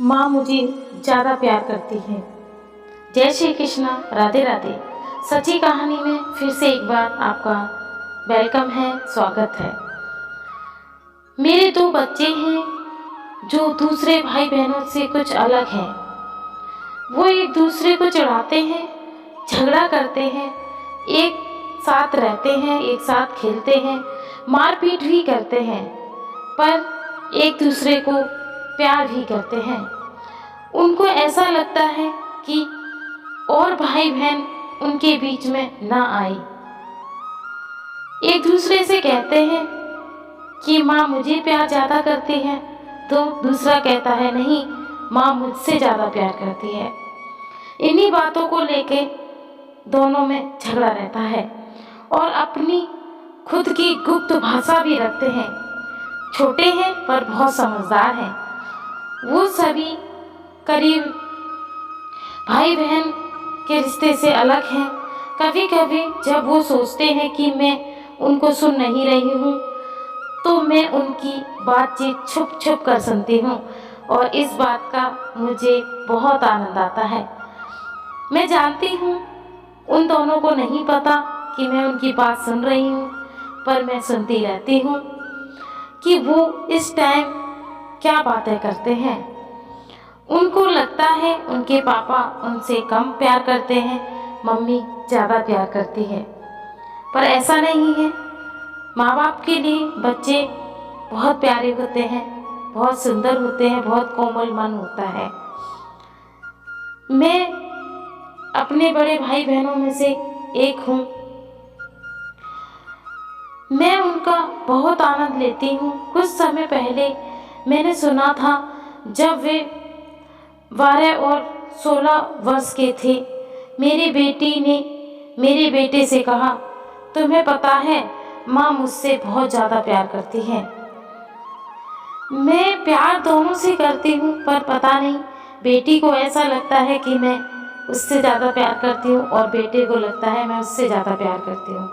माँ मुझे ज़्यादा प्यार करती है। जय श्री कृष्णा, राधे राधे। सच्ची कहानी में फिर से एक बार आपका वेलकम है, स्वागत है। मेरे दो बच्चे हैं जो दूसरे भाई बहनों से कुछ अलग हैं। वो एक दूसरे को चिढ़ाते हैं, झगड़ा करते हैं, एक साथ रहते हैं, एक साथ खेलते हैं, मारपीट भी करते हैं, पर एक दूसरे को प्यार भी करते हैं। उनको ऐसा लगता है कि और भाई बहन उनके बीच में ना आए। एक दूसरे से कहते हैं कि माँ मुझे प्यार ज़्यादा करती है, तो दूसरा कहता है नहीं, माँ मुझसे ज़्यादा प्यार करती है। इन्हीं बातों को लेके दोनों में झगड़ा रहता है और अपनी खुद की गुप्त भाषा भी रखते हैं। छोटे हैं पर बहुत समझदार हैं। वो सभी करीब भाई बहन के रिश्ते से अलग हैं। कभी कभी जब वो सोचते हैं कि मैं उनको सुन नहीं रही हूँ, तो मैं उनकी बातचीत छुप छुप कर सुनती हूँ और इस बात का मुझे बहुत आनंद आता है। मैं जानती हूँ उन दोनों को नहीं पता कि मैं उनकी बात सुन रही हूँ, पर मैं सुनती रहती हूँ कि वो इस टाइम क्या बातें करते हैं। उनको लगता है उनके पापा उनसे कम प्यार करते हैं, मम्मी ज़्यादा प्यार करती है, पर ऐसा नहीं है। माँ बाप के लिए बच्चे बहुत प्यारे होते हैं, बहुत सुंदर होते हैं, बहुत कोमल मन होता है। मैं अपने बड़े भाई बहनों में से एक हूँ। मैं उनका बहुत आनंद लेती हूँ। कुछ समय पहले मैंने सुना था, जब वे 12 और 16 वर्ष के थे, मेरी बेटी ने मेरे बेटे से कहा, तुम्हें पता है माँ मुझसे बहुत ज़्यादा प्यार करती है। मैं प्यार दोनों से करती हूँ, पर पता नहीं बेटी को ऐसा लगता है कि मैं उससे ज़्यादा प्यार करती हूँ और बेटे को लगता है मैं उससे ज़्यादा प्यार करती हूँ।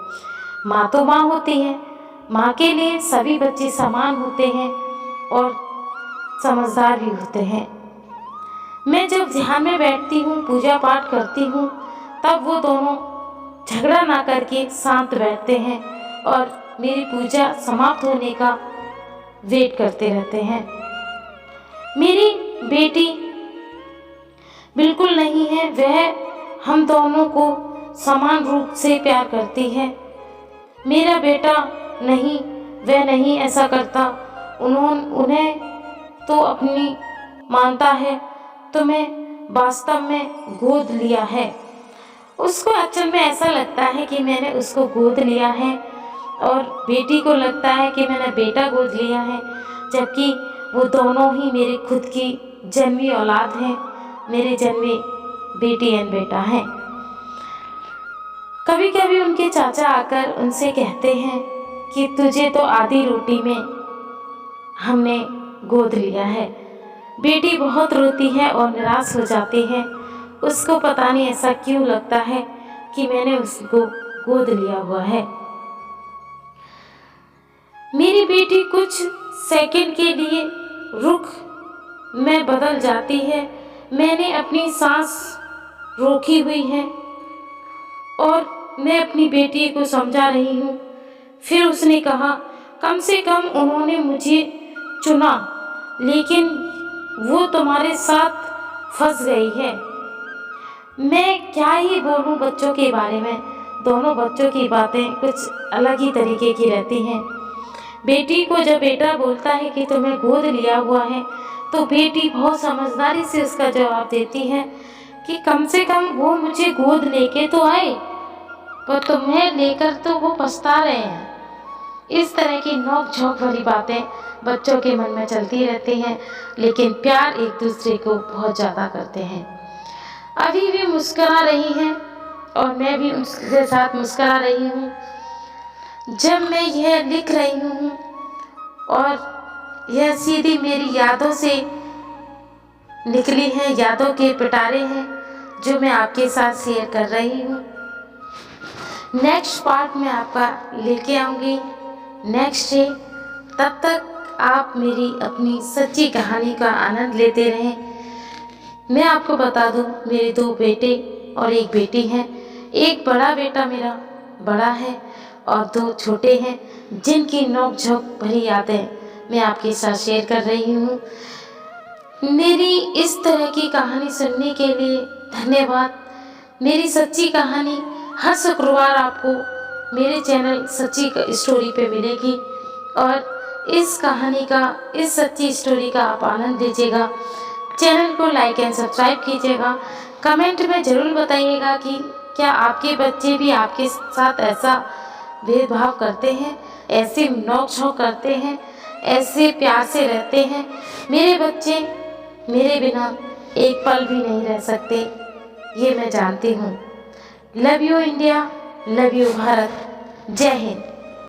माँ तो माँ होती है, माँ के लिए सभी बच्चे समान होते हैं और समझदार भी होते हैं। मैं जब ध्यान में बैठती हूँ, पूजा पाठ करती हूँ, तब वो दोनों झगड़ा ना करके शांत बैठते हैं और मेरी पूजा समाप्त होने का वेट करते रहते हैं। मेरी बेटी बिल्कुल नहीं है, वह हम दोनों को समान रूप से प्यार करती है। मेरा बेटा नहीं, वह नहीं ऐसा करता। उन्हें तो अपनी मानता है, तो मैं वास्तव में गोद लिया है। उसको असल में ऐसा लगता है कि मैंने उसको गोद लिया है और बेटी को लगता है कि मैंने बेटा गोद लिया है, जबकि वो दोनों ही मेरे खुद की जन्मी औलाद हैं, मेरे जन्मे बेटी एंड बेटा हैं। कभी कभी उनके चाचा आकर उनसे कहते हैं कि तुझे तो आधी रोटी में हमने गोद लिया है। बेटी बहुत रोती है और निराश हो जाती है। उसको पता नहीं ऐसा क्यों लगता है कि मैंने उसको गोद लिया हुआ है। मेरी बेटी कुछ सेकंड के लिए रुख में बदल जाती है। मैंने अपनी सांस रोकी हुई है और मैं अपनी बेटी को समझा रही हूँ। फिर उसने कहा, कम से कम उन्होंने मुझे चुना, लेकिन वो तुम्हारे साथ फंस गई है। मैं क्या ही बोलूँ बच्चों के बारे में। दोनों बच्चों की बातें कुछ अलग ही तरीके की रहती हैं। बेटी को जब बेटा बोलता है कि तुम्हें गोद लिया हुआ है, तो बेटी बहुत समझदारी से उसका जवाब देती है कि कम से कम वो मुझे गोद लेके तो आए, पर तुम्हें लेकर तो वो पछता रहे हैं। इस तरह की नोक झोंक वाली बातें बच्चों के मन में चलती रहती हैं, लेकिन प्यार एक दूसरे को बहुत ज़्यादा करते हैं। अभी भी मुस्कुरा रही हैं और मैं भी उसके साथ मुस्कुरा रही हूँ। जब मैं यह लिख रही हूँ और यह सीधी मेरी यादों से निकली है, यादों के पिटारे हैं जो मैं आपके साथ शेयर कर रही हूँ। नेक्स्ट पार्ट में आपका लेके आऊँगी नेक्स्ट डे। तब तक आप मेरी अपनी सच्ची कहानी का आनंद लेते रहें। मैं आपको बता दूं, मेरे 2 बेटे और 1 बेटी हैं। एक बड़ा बेटा मेरा बड़ा है और 2 छोटे हैं, जिनकी नोक-झोंक भरी यादें मैं आपके साथ शेयर कर रही हूँ। मेरी इस तरह की कहानी सुनने के लिए धन्यवाद। मेरी सच्ची कहानी हर शुक्रवार आपको मेरे चैनल सच्ची स्टोरी पे मिलेगी और इस सच्ची स्टोरी का आप आनंद लीजिएगा। चैनल को लाइक एंड सब्सक्राइब कीजिएगा। कमेंट में ज़रूर बताइएगा कि क्या आपके बच्चे भी आपके साथ ऐसा भेदभाव करते हैं, ऐसे नोक-झोंक करते हैं, ऐसे प्यार से रहते हैं। मेरे बच्चे मेरे बिना एक पल भी नहीं रह सकते, ये मैं जानती हूँ। Love you India, love you Bharat. जय हिंद।